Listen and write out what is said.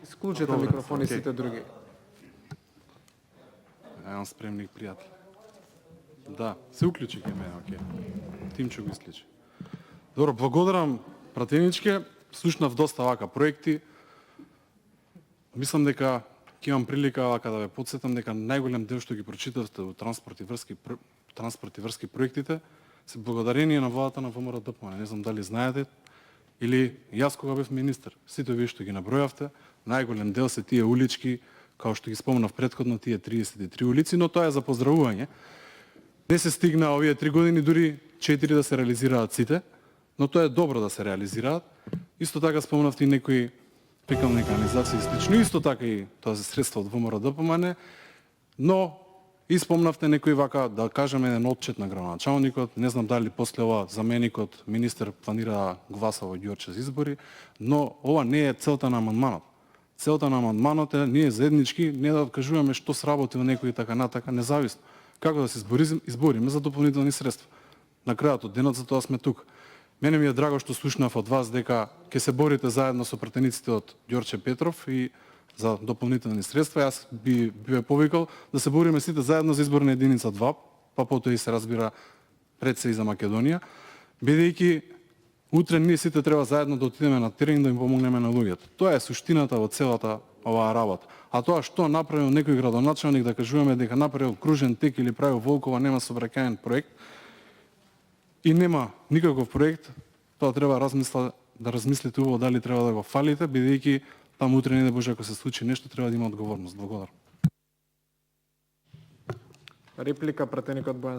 Исклучете Добре, микрофони окей. сите други. Еден спремник пријател. Да, се уклучи кај мене, окей. Тимче го исклучи. Добро, благодарам пратеничке. Слушнав доста вака проекти. Мислам дека ќе имам прилика вака да ве потсетам дека најголем дел што ги прочитавте во транспорт и врски проектите се благодарение на владата на ВМРО ДПМН. Не знам дали знаете или јас кога бев министер, сите вие што ги набројавте, најголем дел се тие улички, као што ги спомнав претходно, тие 33 улици, но тоа е за поздравување. Не се стигна овие 3 години, дури 4 да се реализираат сите, но тоа е добро да се реализираат. Исто така спомнавте и некои фекални канализации и слично, исто така и тоа се средства од ВМРО ДПМН, но и спомнавте некои вака, да кажеме, еден отчет на градоначалникот, не знам дали после ова заменикот министер планира да гласа во Ѓорче за избори, но ова не е целта на амандманот. Целта на амандманот е ние заеднички не да откажуваме што сработил некој така натака, независно. Како да се избориме за дополнителни средства. На крајот од денот за тоа сме тука. Мене ми е драго што слушнав од вас дека ќе се борите заедно со пратениците од Ѓорче Петров и за дополнителни средства. Јас би повикал да се бориме сите заедно за изборна единица 2, па потоа и се разбира пред се и за Македонија, бидејќи утре ние сите треба заедно да отидеме на терен да им помогнеме на луѓето. Тоа е суштината во целата оваа работа. А тоа што направил некој градоначалник, да кажуваме дека направил кружен тек или правил Волкова, нема сообраќајен проект и нема никаков проект, тоа треба да размислите убаво дали треба да го фалите, бидејќи таму утре не да Боже ако се случи нешто треба да има одговорност. Благодарам. Реплика пратеникот Бојан